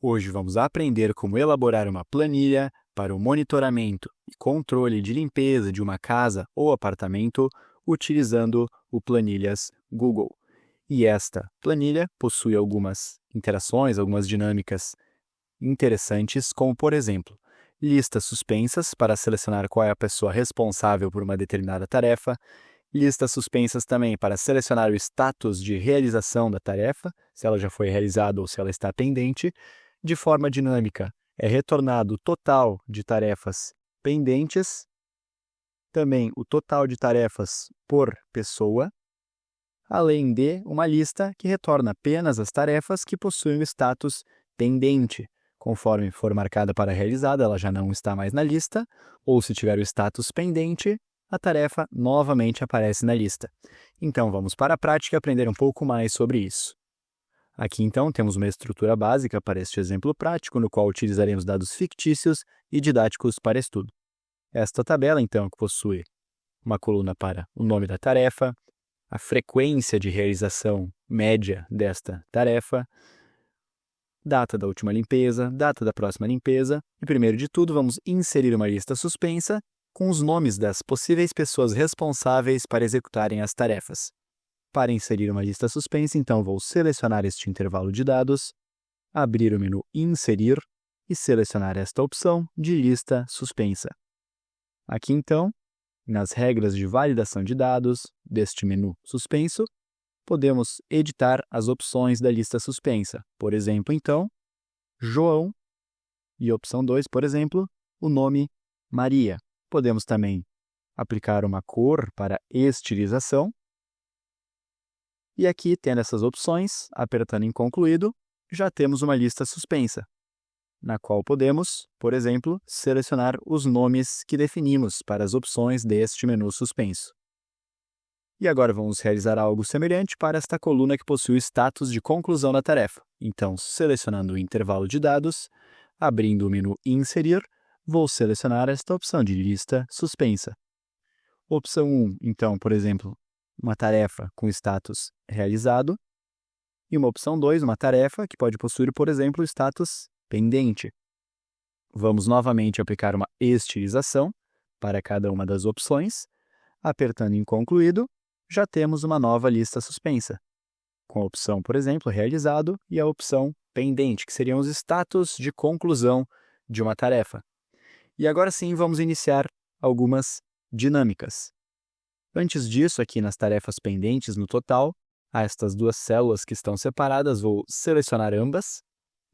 Hoje vamos aprender como elaborar uma planilha para o monitoramento e controle de limpeza de uma casa ou apartamento utilizando o Planilhas Google. E esta planilha possui algumas interações, algumas dinâmicas interessantes, como por exemplo, listas suspensas para selecionar qual é a pessoa responsável por uma determinada tarefa, listas suspensas também para selecionar o status de realização da tarefa, se ela já foi realizada ou se ela está pendente. De forma dinâmica, é retornado o total de tarefas pendentes, também o total de tarefas por pessoa, além de uma lista que retorna apenas as tarefas que possuem o status pendente. Conforme for marcada para realizada, ela já não está mais na lista, ou se tiver o status pendente, a tarefa novamente aparece na lista. Então, vamos para a prática e aprender um pouco mais sobre isso. Aqui, então, temos uma estrutura básica para este exemplo prático, no qual utilizaremos dados fictícios e didáticos para estudo. Esta tabela, então, que possui uma coluna para o nome da tarefa, a frequência de realização média desta tarefa, data da última limpeza, data da próxima limpeza, e primeiro de tudo vamos inserir uma lista suspensa com os nomes das possíveis pessoas responsáveis para executarem as tarefas. Para inserir uma lista suspensa, então vou selecionar este intervalo de dados, abrir o menu Inserir e selecionar esta opção de lista suspensa. Aqui então, nas regras de validação de dados deste menu suspenso, podemos editar as opções da lista suspensa. Por exemplo, então, João, e opção 2, por exemplo, o nome Maria. Podemos também aplicar uma cor para estilização. E aqui, tendo essas opções, apertando em concluído, já temos uma lista suspensa, na qual podemos, por exemplo, selecionar os nomes que definimos para as opções deste menu suspenso. E agora vamos realizar algo semelhante para esta coluna que possui o status de conclusão da tarefa. Então, selecionando o intervalo de dados, abrindo o menu Inserir, vou selecionar esta opção de lista suspensa. Opção 1, então, por exemplo, uma tarefa com status realizado, e uma opção 2, uma tarefa que pode possuir, por exemplo, o status pendente. Vamos novamente aplicar uma estilização para cada uma das opções. Apertando em concluído, já temos uma nova lista suspensa, com a opção, por exemplo, realizado e a opção pendente, que seriam os status de conclusão de uma tarefa. E agora sim, vamos iniciar algumas dinâmicas. Antes disso, aqui nas tarefas pendentes no total, há estas duas células que estão separadas, vou selecionar ambas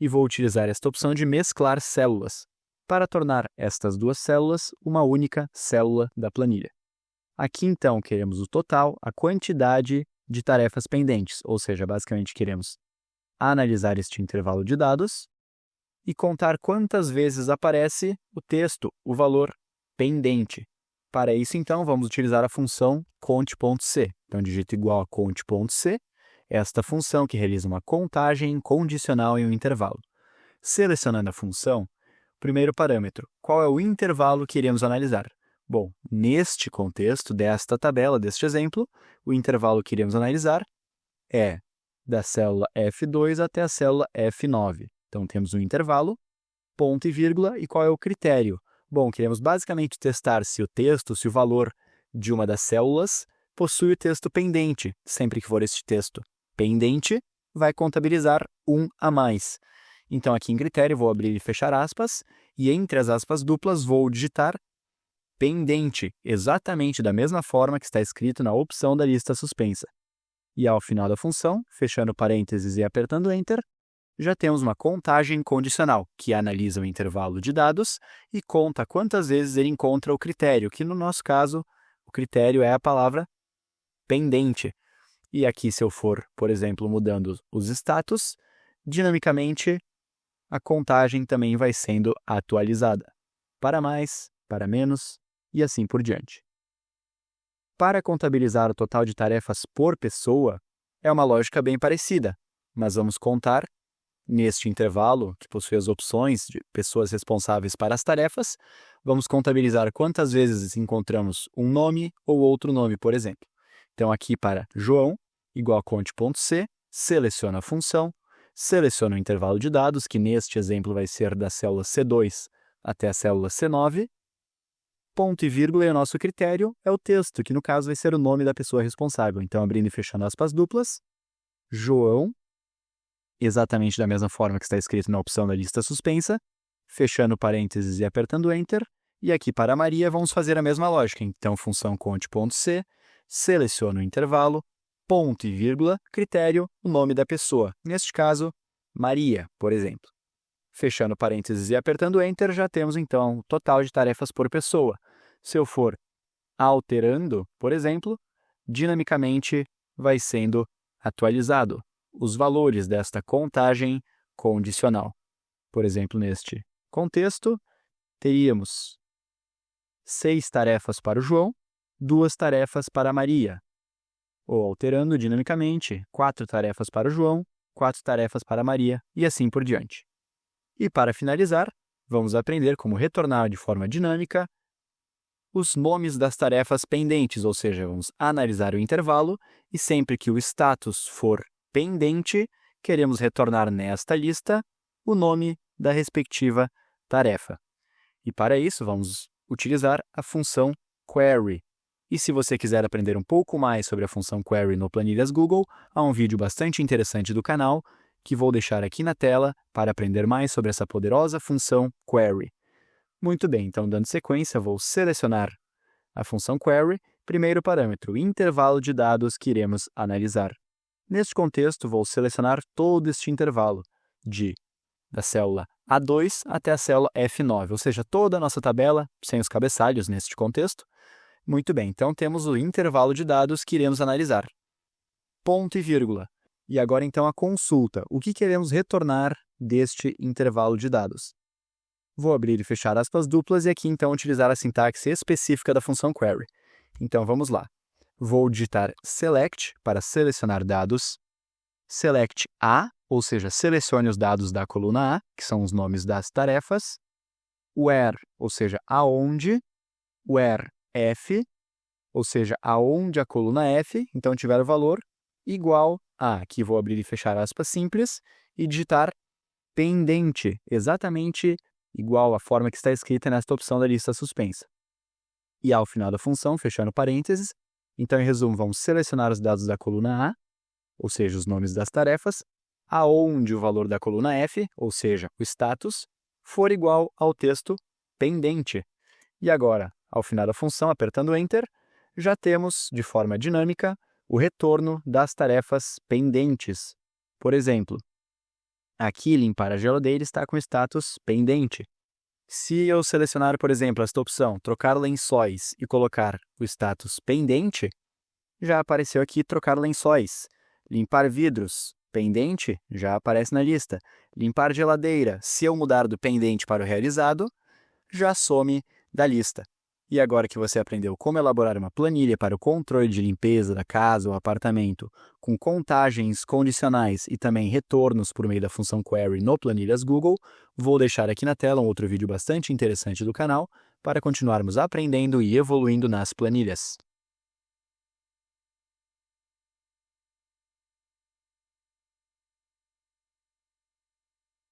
e vou utilizar esta opção de mesclar células para tornar estas duas células uma única célula da planilha. Aqui, então, queremos o total, a quantidade de tarefas pendentes, ou seja, basicamente queremos analisar este intervalo de dados e contar quantas vezes aparece o texto, o valor pendente. Para isso, então, vamos utilizar a função cont.c. Então, digito igual a cont.c, esta função que realiza uma contagem condicional em um intervalo. Selecionando a função, primeiro parâmetro, qual é o intervalo que iremos analisar? Bom, neste contexto desta tabela, deste exemplo, o intervalo que iremos analisar é da célula F2 até a célula F9. Então, temos um intervalo, ponto e vírgula, e qual é o critério? Bom, queremos basicamente testar se o texto, se o valor de uma das células possui o texto pendente. Sempre que for este texto pendente, vai contabilizar 1 a mais. Então, aqui em critério, vou abrir e fechar aspas, e entre as aspas duplas vou digitar pendente, exatamente da mesma forma que está escrito na opção da lista suspensa. E ao final da função, fechando parênteses e apertando Enter, já temos uma contagem condicional, que analisa o intervalo de dados e conta quantas vezes ele encontra o critério, que no nosso caso, o critério é a palavra pendente. E aqui, se eu for, por exemplo, mudando os status, dinamicamente, a contagem também vai sendo atualizada, para mais, para menos e assim por diante. Para contabilizar o total de tarefas por pessoa, é uma lógica bem parecida, mas vamos contar neste intervalo, que possui as opções de pessoas responsáveis para as tarefas, vamos contabilizar quantas vezes encontramos um nome ou outro nome, por exemplo. Então, aqui para João, igual a cont.c, seleciono a função, seleciono o intervalo de dados, que neste exemplo vai ser da célula C2 até a célula C9, ponto e vírgula, e o nosso critério é o texto, que no caso vai ser o nome da pessoa responsável. Então, abrindo e fechando aspas duplas, João, exatamente da mesma forma que está escrito na opção da lista suspensa, fechando parênteses e apertando Enter, e aqui para Maria vamos fazer a mesma lógica. Então, função conte.c, seleciono o intervalo, ponto e vírgula, critério, o nome da pessoa. Neste caso, Maria, por exemplo. Fechando parênteses e apertando Enter, já temos então o total de tarefas por pessoa. Se eu for alterando, por exemplo, dinamicamente vai sendo atualizado os valores desta contagem condicional. Por exemplo, neste contexto, teríamos 6 tarefas para o João, 2 tarefas para a Maria. Ou alterando dinamicamente, 4 tarefas para o João, 4 tarefas para a Maria e assim por diante. E para finalizar, vamos aprender como retornar de forma dinâmica os nomes das tarefas pendentes, ou seja, vamos analisar o intervalo e sempre que o status for pendente, queremos retornar nesta lista o nome da respectiva tarefa. E para isso, vamos utilizar a função query. E se você quiser aprender um pouco mais sobre a função query no Planilhas Google, há um vídeo bastante interessante do canal que vou deixar aqui na tela para aprender mais sobre essa poderosa função query. Muito bem, então dando sequência, vou selecionar a função query, primeiro parâmetro, intervalo de dados que iremos analisar. Neste contexto, vou selecionar todo este intervalo, da célula A2 até a célula F9, ou seja, toda a nossa tabela, sem os cabeçalhos neste contexto. Muito bem, então temos o intervalo de dados que iremos analisar. Ponto e vírgula. E agora então a consulta. O que queremos retornar deste intervalo de dados? Vou abrir e fechar aspas duplas e aqui então utilizar a sintaxe específica da função query. Então vamos lá. Vou digitar select para selecionar dados, select A, ou seja, selecione os dados da coluna A, que são os nomes das tarefas, where, ou seja, aonde, where F, ou seja, aonde a coluna F, então tiver o valor, igual a, aqui vou abrir e fechar aspas simples, e digitar pendente, exatamente igual à forma que está escrita nesta opção da lista suspensa. E ao final da função, fechando parênteses, então em resumo, vamos selecionar os dados da coluna A, ou seja, os nomes das tarefas, aonde o valor da coluna F, ou seja, o status, for igual ao texto pendente. E agora, ao final da função, apertando Enter, já temos, de forma dinâmica, o retorno das tarefas pendentes. Por exemplo, aqui limpar a geladeira está com status pendente. Se eu selecionar, por exemplo, esta opção, trocar lençóis e colocar o status pendente, já apareceu aqui trocar lençóis. Limpar vidros, pendente, já aparece na lista. Limpar geladeira, se eu mudar do pendente para o realizado, já some da lista. E agora que você aprendeu como elaborar uma planilha para o controle de limpeza da casa ou apartamento, com contagens condicionais e também retornos por meio da função query no Planilhas Google, vou deixar aqui na tela um outro vídeo bastante interessante do canal para continuarmos aprendendo e evoluindo nas planilhas.